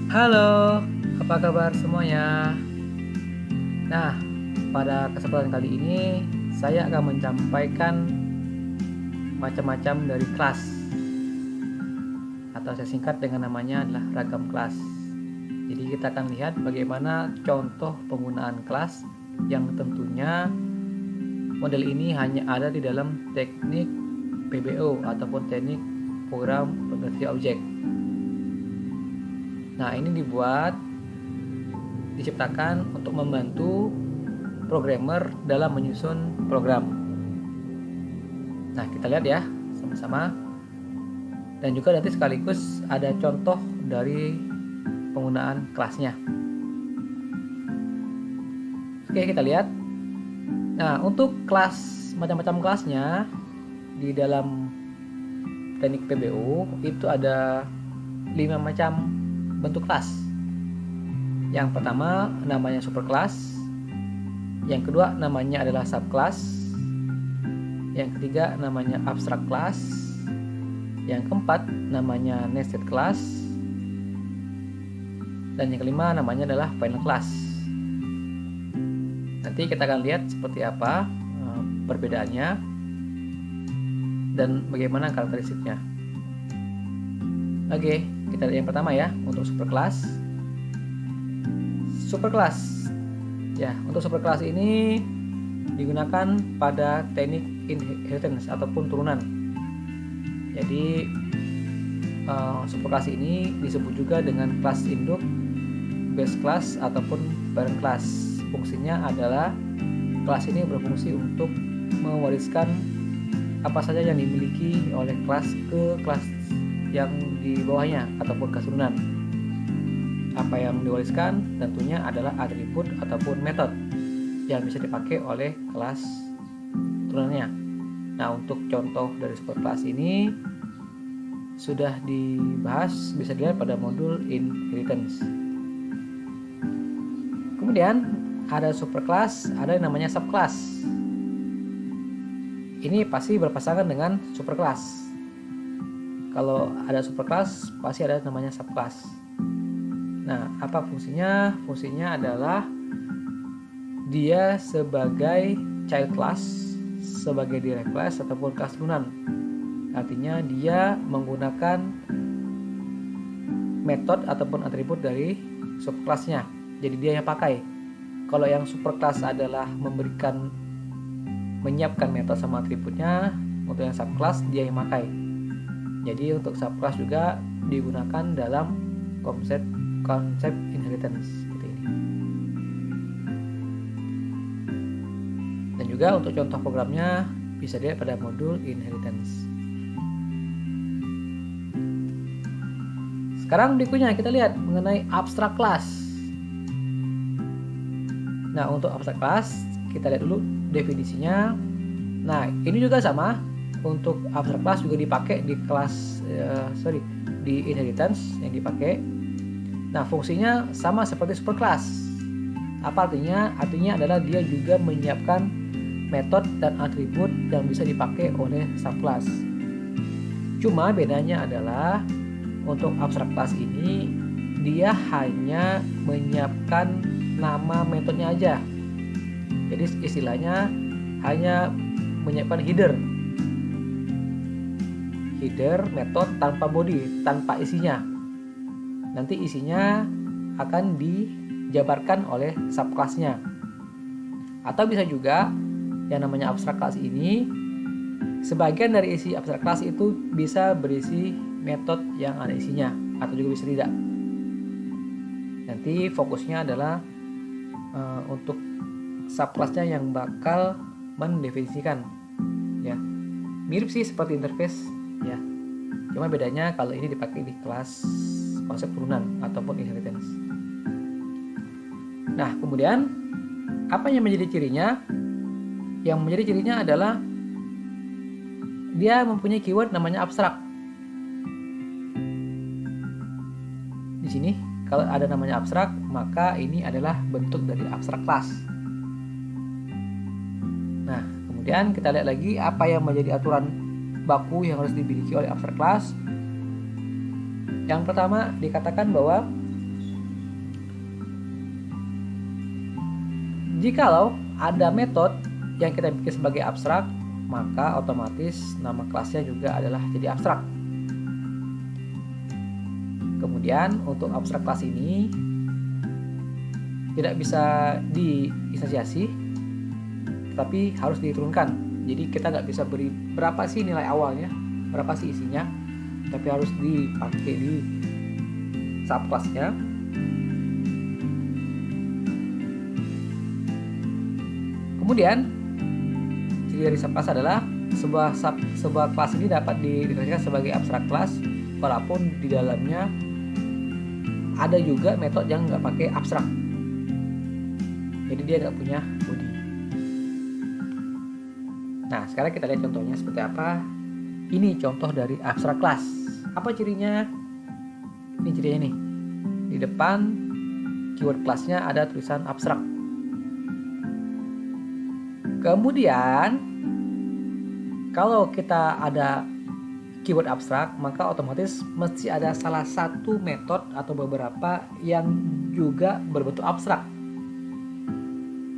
Halo, apa kabar semuanya? Nah, pada kesempatan kali ini saya akan menyampaikan macam-macam dari kelas, atau saya singkat dengan namanya adalah ragam kelas. Jadi kita akan lihat bagaimana contoh penggunaan kelas yang tentunya model ini hanya ada di dalam teknik PBO ataupun teknik program pengerti objek. Nah, ini diciptakan untuk membantu programmer dalam menyusun program. Nah, kita lihat ya sama-sama. Dan juga nanti sekaligus ada contoh dari penggunaan kelasnya. Oke, kita lihat. Nah, untuk kelas, macam-macam kelasnya di dalam teknik PBO itu ada 5 macam bentuk kelas. Yang pertama namanya superclass, yang kedua namanya adalah subclass, yang ketiga namanya abstract class, yang keempat namanya nested class, dan yang kelima namanya adalah final class. Nanti kita akan lihat seperti apa perbedaannya dan bagaimana karakteristiknya. Oke, kita lihat yang pertama ya, untuk superclass. Superclass. Ya, untuk superclass ini digunakan pada teknik inheritance ataupun turunan. Jadi superclass ini disebut juga dengan kelas induk, base class ataupun parent class. Fungsinya adalah kelas ini berfungsi untuk mewariskan apa saja yang dimiliki oleh kelas ke kelas yang di bawahnya ataupun keturunan. Apa yang diwariskan tentunya adalah atribut ataupun metode yang bisa dipakai oleh kelas turunannya. Nah, untuk contoh dari superclass ini sudah dibahas, bisa dilihat pada modul inheritance. Kemudian ada superclass, ada yang namanya subclass. Ini pasti berpasangan dengan superclass. Kalau ada superclass, pasti ada namanya subclass. Nah, apa fungsinya? Fungsinya adalah dia sebagai child class, sebagai direct class ataupun kelas turunan. Artinya dia menggunakan metode ataupun atribut dari subclassnya. Jadi dia yang pakai. Kalau yang superclass adalah menyiapkan metode sama atributnya, untuk yang subclass dia yang pakai. Jadi untuk subclass juga digunakan dalam konsep inheritance seperti ini. Dan juga untuk contoh programnya bisa dilihat pada modul inheritance. Sekarang berikutnya kita lihat mengenai abstract class. Nah, untuk abstract class kita lihat dulu definisinya. Nah, ini juga sama. Untuk abstract class juga dipakai di kelas di inheritance yang dipakai. Nah, fungsinya sama seperti superclass. Apa artinya? Artinya adalah dia juga menyiapkan metode dan atribut yang bisa dipakai oleh subclass. Cuma bedanya adalah untuk abstract class ini dia hanya menyiapkan nama metodenya aja. Jadi istilahnya hanya menyiapkan header metode tanpa body, tanpa isinya. Nanti isinya akan dijabarkan oleh subclassnya. Atau bisa juga yang namanya abstract class ini, sebagian dari isi abstract class itu bisa berisi metode yang ada isinya, atau juga bisa tidak. Nanti fokusnya adalah untuk subclassnya yang bakal mendefinisikan, ya. Mirip sih seperti interface, ya. Cuma bedanya kalau ini dipakai di kelas konsep turunan ataupun inheritance. Nah, kemudian apa yang menjadi cirinya? Yang menjadi cirinya adalah dia mempunyai keyword namanya abstrak. Di sini kalau ada namanya abstrak, maka ini adalah bentuk dari abstrak class. Nah, kemudian kita lihat lagi apa yang menjadi aturan baku yang harus dimiliki oleh abstrak class. Yang pertama dikatakan bahwa Jikalau ada metode yang kita bikin sebagai abstrak, maka otomatis nama kelasnya juga adalah jadi abstrak. Kemudian untuk abstrak kelas ini tidak bisa diinstansiasi, tapi harus diturunkan. Jadi kita nggak bisa beri berapa sih nilai awalnya, berapa sih isinya, tapi harus dipakai di subclassnya. Kemudian ciri dari subclass adalah sebuah kelas ini dapat didefinisikan sebagai abstrak kelas walaupun di dalamnya ada juga metode yang nggak pakai abstrak. Jadi dia nggak punya body. Nah, sekarang kita lihat contohnya seperti apa. Ini contoh dari abstrak kelas. Apa cirinya? Ini cirinya nih. Di depan keyword kelasnya ada tulisan abstrak. Kemudian kalau kita ada keyword abstrak, maka otomatis mesti ada salah satu metode atau beberapa yang juga berbentuk abstrak.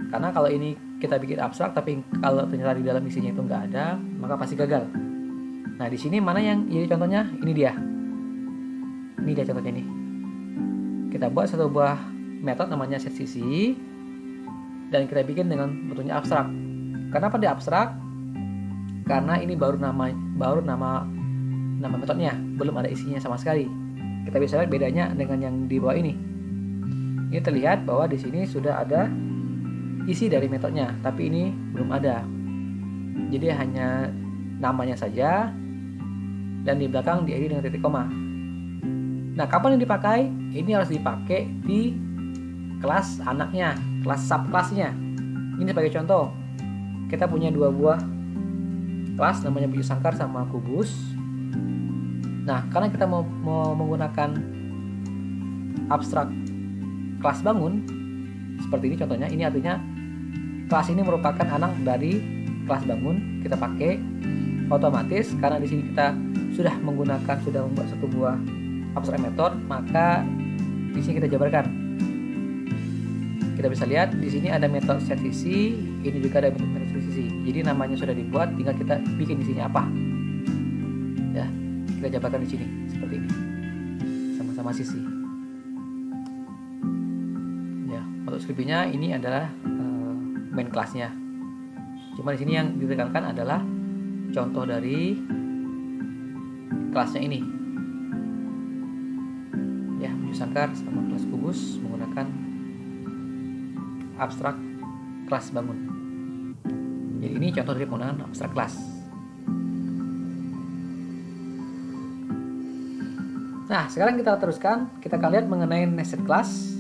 Karena kalau ini kita bikin abstrak, tapi kalau ternyata di dalam isinya itu nggak ada, maka pasti gagal. Nah, di sini mana yang jadi contohnya? Ini dia. Ini dia contohnya nih. Kita buat satu buah metode namanya setCC dan kita bikin dengan bentuknya abstrak. Kenapa dia abstrak? Karena ini baru nama metodenya, belum ada isinya sama sekali. Kita bisa lihat bedanya dengan yang di bawah ini. Ini terlihat bahwa di sini sudah ada isi dari metodenya, tapi ini belum ada. Jadi hanya namanya saja dan di belakang diakhiri dengan titik koma. Nah, kapan yang dipakai? Ini harus dipakai di kelas anaknya, kelas subkelasnya. Ini sebagai contoh. Kita punya dua buah kelas namanya Baju Sangkar sama Kubus. Nah, karena kita mau menggunakan abstrak kelas bangun seperti ini contohnya, ini artinya kelas ini merupakan anak dari kelas bangun. Kita pakai otomatis karena di sini kita sudah membuat satu buah abstrak method, maka di sini kita jabarkan. Kita bisa lihat di sini ada metode setCC, ini juga ada metode setCC. Jadi namanya sudah dibuat, tinggal kita bikin isinya apa. Ya, kita jabarkan di sini seperti ini, sama-sama sisi. Ya, untuk skripsinya ini adalah main kelasnya. Cuma di sini yang ditekankan adalah contoh dari kelasnya ini. Ya, Baju Sangkar sama kelas Kubus menggunakan abstrak kelas bangun. Jadi ini contoh dari penggunaan abstrak kelas. Nah, sekarang kita teruskan, kita akan lihat mengenai nested class.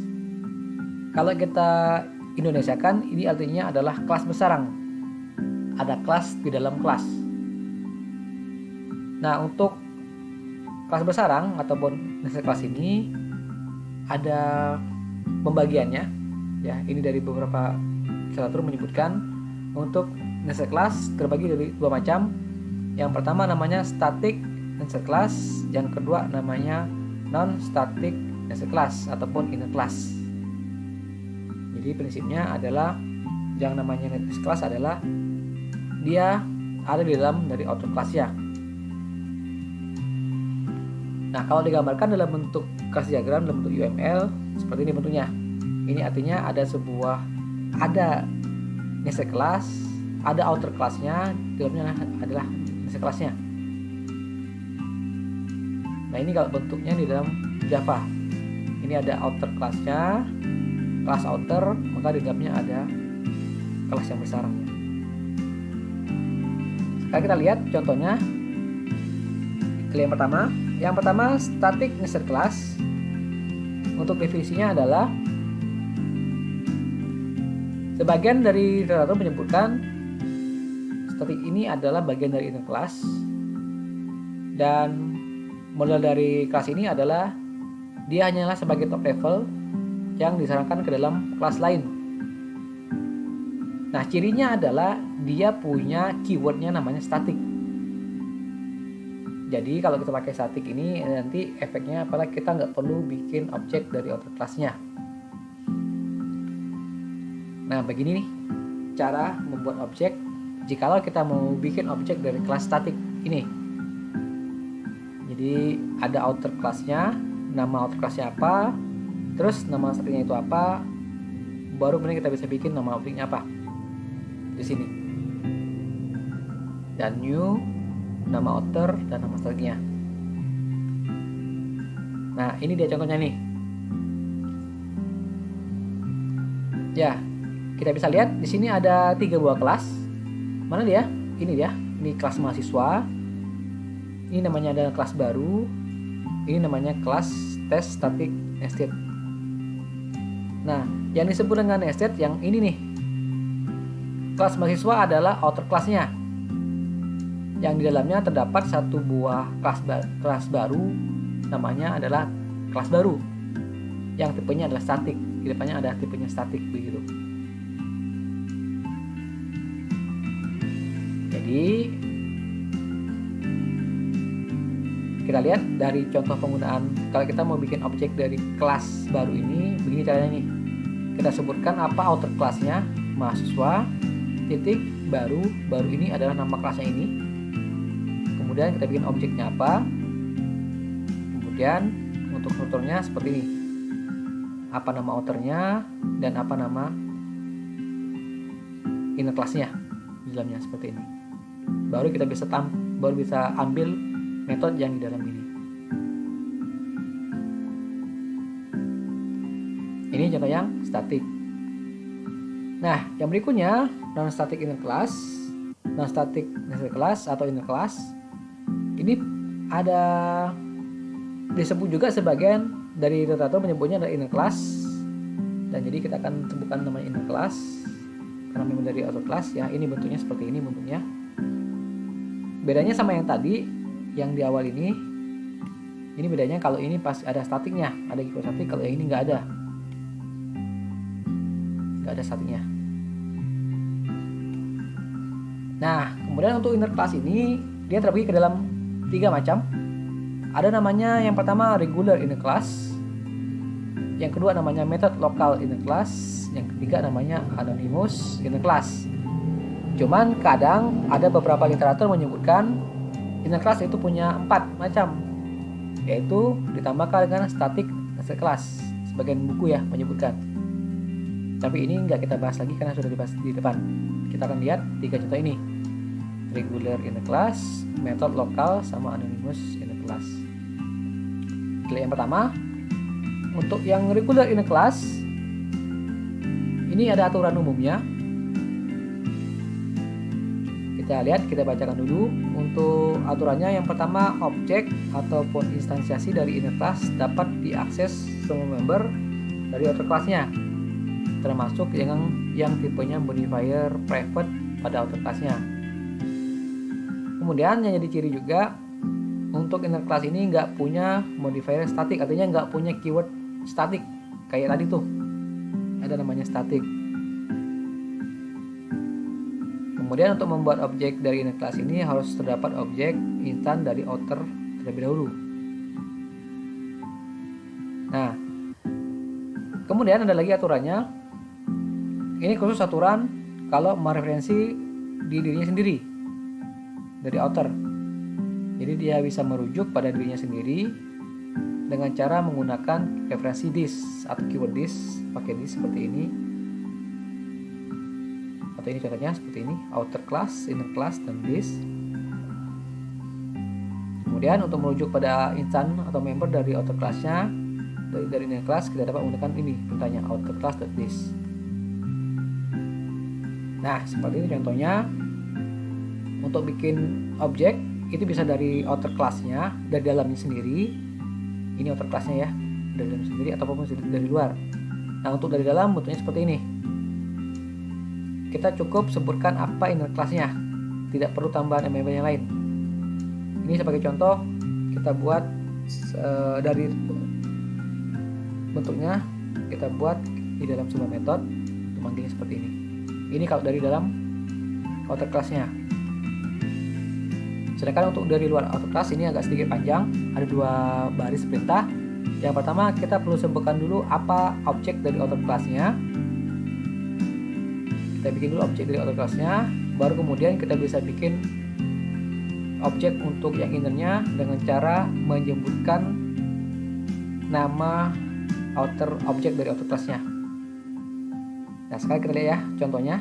Kalau kita Indonesiakan, ini artinya adalah kelas bersarang. Ada kelas di dalam kelas. Nah, untuk kelas bersarang ataupun nested class ini ada pembagiannya. Ya, ini dari beberapa literatur menyebutkan untuk nested class terbagi dari dua macam. Yang pertama namanya static nested class, yang kedua namanya non-static nested class ataupun inner class. Jadi prinsipnya adalah yang namanya nested class adalah dia ada di dalam dari outer class ya. Nah, kalau digambarkan dalam bentuk kelas diagram dalam bentuk UML seperti ini bentuknya. Ini artinya ada nested class, ada outer class-nya, dalamnya adalah nested class-nya. Nah, ini kalau bentuknya di dalam Java. Ini ada outer class-nya, kelas outer, maka di dalamnya ada kelas yang bersarangnya. Sekarang kita lihat contohnya. Yang pertama static nested class. Untuk definisinya adalah sebagian dari literatur menyebutkan static ini adalah bagian dari inner class dan model dari kelas ini adalah dia hanyalah sebagai top level yang disarankan ke dalam kelas lain. Nah, cirinya adalah dia punya keywordnya namanya static. Jadi kalau kita pakai static ini nanti efeknya adalah kita nggak perlu bikin objek dari outer class-nya. Nah, begini nih cara membuat objek jikalau kita mau bikin objek dari kelas statik ini. Jadi ada outer class-nya, nama outer class-nya apa, terus nama statiknya itu apa, baru kemudian kita bisa bikin nama objeknya apa di sini. Dan new, nama outer, dan nama statiknya. Nah, ini dia contohnya nih. Ya, kita bisa lihat di sini ada 3 buah kelas. Mana dia? Ini dia. Ini kelas mahasiswa. Ini namanya adalah kelas baru. Ini namanya kelas test static nested. Nah, yang disebut dengan nested yang ini nih. Kelas mahasiswa adalah outer class-nya. Yang di dalamnya terdapat satu buah kelas baru, namanya adalah kelas baru. Yang tipenya adalah static. Di depannya ada tipenya static begitu. Jadi kita lihat dari contoh penggunaan, kalau kita mau bikin objek dari kelas baru ini, begini caranya nih. Kita sebutkan apa outer class-nya, mahasiswa, titik, baru ini adalah nama kelasnya ini. Kemudian kita bikin objeknya apa. Kemudian untuk strukturnya seperti ini. Apa nama outernya dan apa nama inner class-nya di dalamnya seperti ini. Baru kita bisa ambil metode yang di dalam ini. Ini contoh yang static. Nah, yang berikutnya non static inner class, non static nested class atau inner class. Ini ada disebut juga sebagian dari literatur menyebutnya adalah inner class. Dan jadi kita akan sebutkan namanya inner class karena memang dari outer class ya. Ini bentuknya seperti ini bentuknya. Bedanya sama yang tadi yang di awal ini bedanya kalau ini pas ada statiknya, ada equal statik, kalau yang ini nggak ada statiknya. Nah, kemudian untuk inner class ini dia terbagi ke dalam 3 macam. Ada namanya yang pertama regular inner class, yang kedua namanya method local inner class, yang ketiga namanya anonymous inner class. Cuman kadang ada beberapa literatur menyebutkan inner class itu punya 4 macam, yaitu ditambahkan dengan static nested class. Sebagian buku ya menyebutkan. Tapi ini nggak kita bahas lagi karena sudah dibahas di depan. Kita akan lihat 3 contoh ini. Regular inner class, method lokal, sama anonymous inner class. Yang pertama, untuk yang regular inner class, ini ada aturan umumnya. Kita lihat, kita bacakan dulu. Untuk aturannya, yang pertama, objek ataupun instansiasi dari inner class dapat diakses semua member dari outer class-nya, termasuk yang tipenya modifier private pada outer class-nya. Kemudian yang jadi ciri juga untuk inner class ini nggak punya modifier static, artinya nggak punya keyword static kayak tadi tuh ada namanya static. Kemudian untuk membuat objek dari inner class ini harus terdapat objek instan dari outer terlebih dahulu. Nah, kemudian ada lagi aturannya. Ini khusus aturan kalau mereferensi di dirinya sendiri dari outer. Jadi dia bisa merujuk pada dirinya sendiri dengan cara menggunakan referensi this atau keyword this, pakai this seperti ini. Atau ini contohnya seperti ini, outer class, inner class, dan this. Kemudian untuk merujuk pada instance atau member dari outer class-nya, dari inner class, kita dapat menggunakan ini, pertanyaan outer class dan this. Nah, seperti ini contohnya. Untuk bikin objek itu bisa dari outer class-nya, dari dalamnya sendiri. Ini outer class-nya ya, dari dalam sendiri ataupun dari luar. Nah, untuk dari dalam bentuknya seperti ini. Kita cukup sebutkan apa inner class-nya, tidak perlu tambahan member yang lain. Ini sebagai contoh, kita buat dari bentuknya, kita buat di dalam sebuah metode, manggilnya seperti ini. Ini kalau dari dalam outer class-nya. Sedangkan untuk dari luar outer class ini agak sedikit panjang, ada 2 baris perintah. Yang pertama kita perlu sebutkan dulu apa objek dari outer class-nya. Kita bikin dulu objek dari outer class-nya, baru kemudian kita bisa bikin objek untuk yang innernya dengan cara menyebutkan nama objek dari outer class-nya. Nah, sekarang kita lihat ya contohnya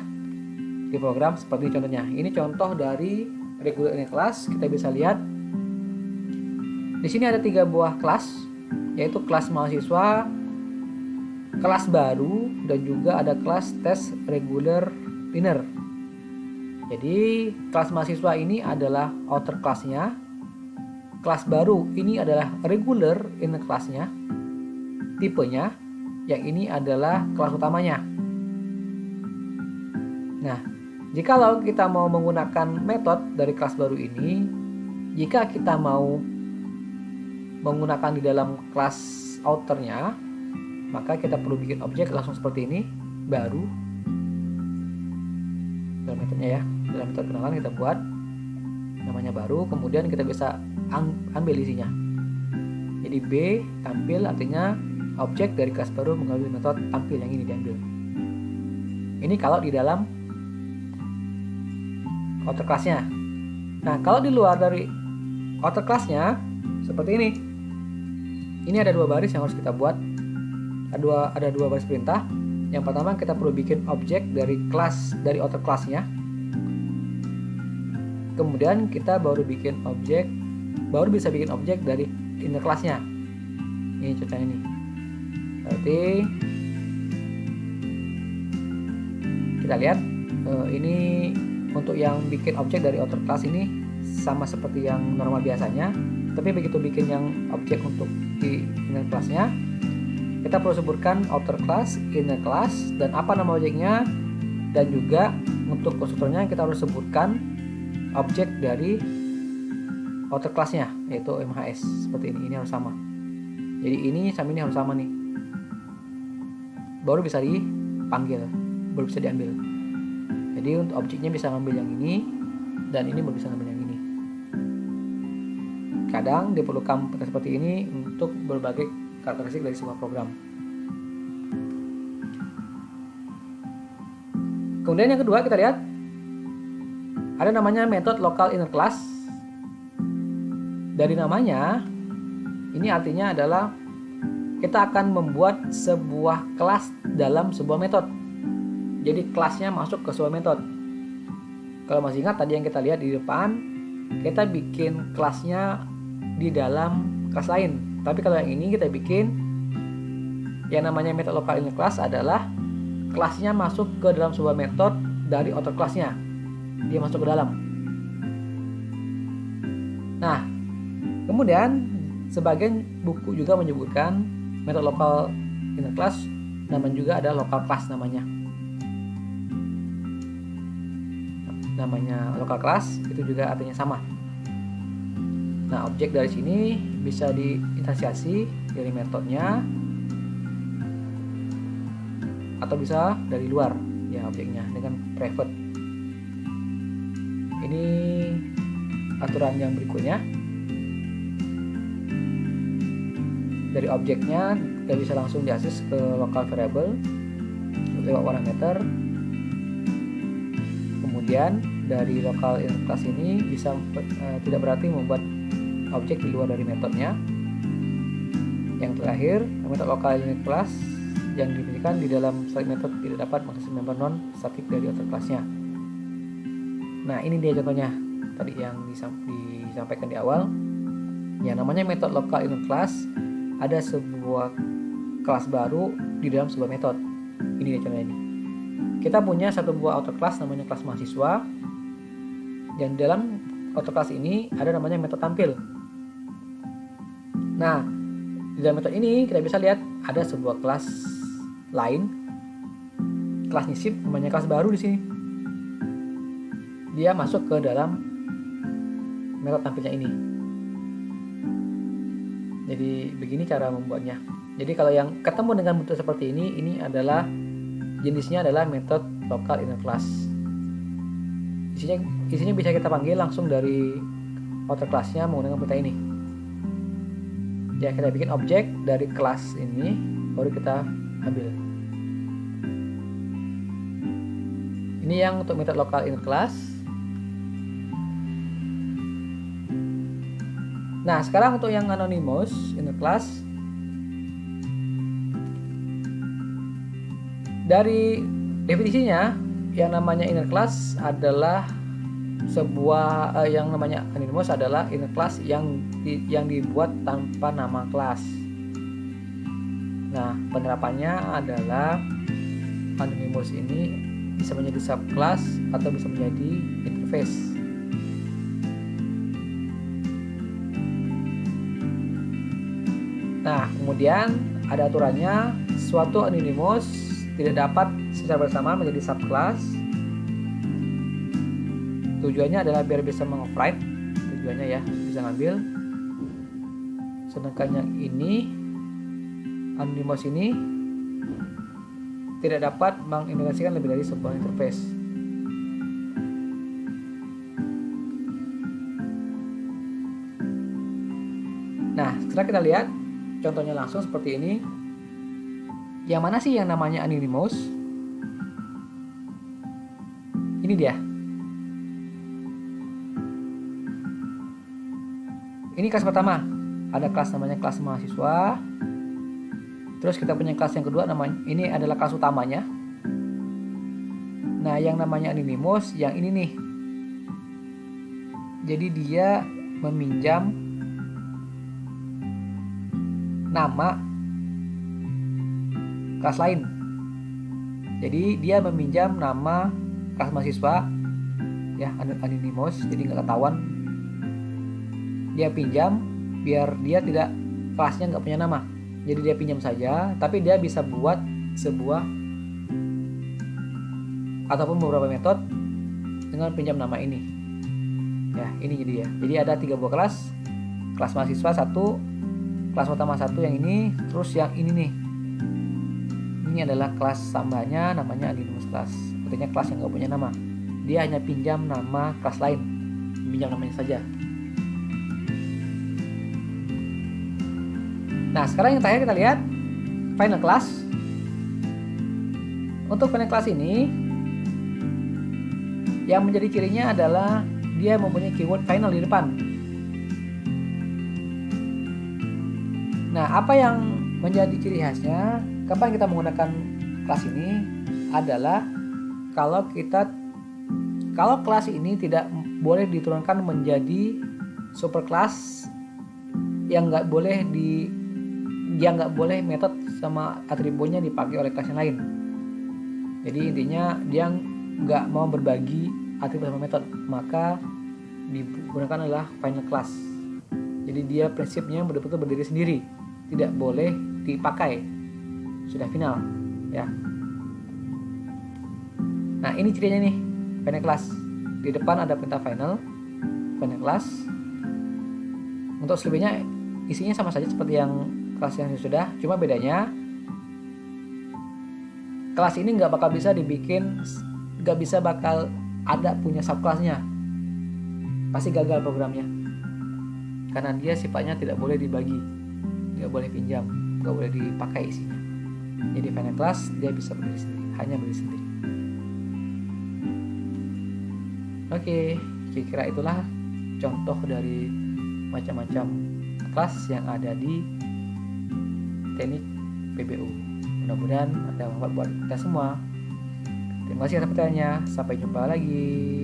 di program seperti contohnya. Ini contoh dari regular inner class. Kita bisa lihat di sini ada 3 buah kelas, yaitu kelas mahasiswa, kelas baru, dan juga ada kelas test regular inner. Jadi kelas mahasiswa ini adalah outer class-nya, kelas baru ini adalah regular inner class-nya, tipenya, yang ini adalah kelas utamanya. Nah, jikalau kita mau menggunakan metode dari kelas baru ini, jika kita mau menggunakan di dalam kelas outernya, maka kita perlu bikin objek langsung seperti ini, baru, dalam metodenya ya, dalam metode kenalan kita buat namanya baru, kemudian kita bisa ambil isinya. Jadi B tampil artinya objek dari kelas baru mengambil metode tampil, yang ini diambil. Ini kalau di dalam outer class-nya. Nah, kalau di luar dari outer class-nya seperti ini. Ini ada 2 baris yang harus kita buat. Ada dua baris perintah. Yang pertama kita perlu bikin objek dari kelas dari outer class-nya. Kemudian kita baru bisa bikin objek dari inner class-nya. Ini contohnya ini. Berarti kita lihat ini untuk yang bikin objek dari outer class ini sama seperti yang normal biasanya. Tapi begitu bikin yang objek untuk di inner class-nya, kita perlu sebutkan outer class, inner class, dan apa nama objeknya, dan juga untuk konstruktornya kita harus sebutkan objek dari outer class-nya, yaitu MHS seperti ini. Ini harus sama. Jadi ini sama ini harus sama nih. Baru bisa dipanggil, baru bisa diambil. Jadi untuk objeknya bisa ngambil yang ini, dan ini baru bisa ngambil yang ini. Kadang diperlukan seperti ini untuk berbagai karakteristik dari sebuah program. Kemudian yang kedua kita lihat ada namanya method local inner class. Dari namanya ini artinya adalah kita akan membuat sebuah kelas dalam sebuah metode. Jadi kelasnya masuk ke sebuah metode. Kalau masih ingat tadi yang kita lihat di depan, kita bikin kelasnya di dalam kelas lain. Tapi kalau yang ini kita bikin yang namanya method local inner class adalah kelasnya masuk ke dalam sebuah metode dari outer class-nya. Dia masuk ke dalam. Nah, kemudian sebagian buku juga menyebutkan method local inner class namanya juga ada local class namanya. Namanya local class itu juga artinya sama. Nah, objek dari sini bisa diinstansiasi dari metodenya atau bisa dari luar ya objeknya dengan private. Ini aturan yang berikutnya. Dari objeknya kita bisa langsung diakses ke local variable lewat parameter. Kemudian dari local inner class ini bisa tidak berarti membuat objek di luar dari metodenya. Yang terakhir, metode local inner class yang dimiliki di dalam static method tidak dapat mengakses member non static dari outer class-nya. Nah, ini dia contohnya tadi yang disampaikan di awal. Ya, namanya metode local inner class, ada sebuah kelas baru di dalam sebuah metode. Ini dia contohnya ini. Kita punya satu buah outer class namanya kelas mahasiswa. Dan dalam outer class ini ada namanya metode tampil. Nah, di dalam metode ini kita bisa lihat ada sebuah kelas lain, kelas nyisip namanya kelas baru di sini. Dia masuk ke dalam metode tampilnya ini. Jadi begini cara membuatnya. Jadi kalau yang ketemu dengan bentuk seperti ini adalah jenisnya adalah metode local inner class. Isinya bisa kita panggil langsung dari outer class-nya menggunakan perintah ini. Ya, kita bikin objek dari kelas ini baru kita ambil. Ini yang untuk method lokal inner class. Nah, sekarang untuk yang anonymous inner class, dari definisinya yang namanya inner class adalah sebuah yang namanya anonymous adalah inner class yang dibuat tanpa nama kelas. Nah, penerapannya adalah anonymous ini bisa menjadi subclass atau bisa menjadi interface. Nah, kemudian ada aturannya, suatu anonymous tidak dapat secara bersamaan menjadi subclass. Tujuannya adalah biar bisa mengoverride, tujuannya ya bisa ngambil. Sedangkan yang ini anonymous ini tidak dapat mengintegrasikan lebih dari sebuah interface. Nah, sekarang kita lihat contohnya langsung seperti ini. Yang mana sih yang namanya anonymous? Ini dia. Ini kelas pertama. Ada kelas namanya kelas mahasiswa. Terus kita punya kelas yang kedua, namanya ini adalah kelas utamanya. Nah, yang namanya anonymous yang ini nih. Jadi dia meminjam nama kelas lain. Jadi dia meminjam nama kelas mahasiswa ya, anonymous, jadi nggak ketahuan. Dia pinjam biar dia tidak, kelasnya nggak punya nama. Jadi dia pinjam saja, tapi dia bisa buat sebuah ataupun beberapa metode dengan pinjam nama ini. Ya, ini jadi ya. Jadi ada 3 buah kelas. Kelas mahasiswa 1, kelas utama 1 yang ini, terus yang ini nih. Ini adalah kelas tambahnya, namanya anonymous class. Artinya kelas yang nggak punya nama. Dia hanya pinjam nama kelas lain, pinjam namanya saja. Nah, sekarang yang terakhir kita lihat final class. Untuk final class ini yang menjadi cirinya adalah dia mempunyai keyword final di depan. Nah, apa yang menjadi ciri khasnya kapan kita menggunakan kelas ini adalah kalau kelas ini tidak boleh diturunkan menjadi superclass yang nggak boleh metode sama atributnya dipakai oleh kelas yang lain. Jadi intinya dia nggak mau berbagi atribut sama metode, maka digunakan adalah final class. Jadi dia prinsipnya betul-betul berdiri sendiri, tidak boleh dipakai, sudah final ya. Nah, ini cirinya nih final class. Di depan ada perintah final class. Untuk selebihnya isinya sama saja seperti yang kelas yang sudah, cuma bedanya kelas ini nggak bakal bisa dibikin, nggak bisa bakal ada punya subkelasnya, pasti gagal programnya karena dia sifatnya tidak boleh dibagi, nggak boleh pinjam, nggak boleh dipakai isinya. Jadi final class dia bisa berdiri sendiri, hanya berdiri sendiri. Oke, kira-kira itulah contoh dari macam-macam kelas yang ada di teknik PBU. Mudah-mudahan ada manfaat buat kita semua. Terima kasih atas perhatiannya. Sampai jumpa lagi.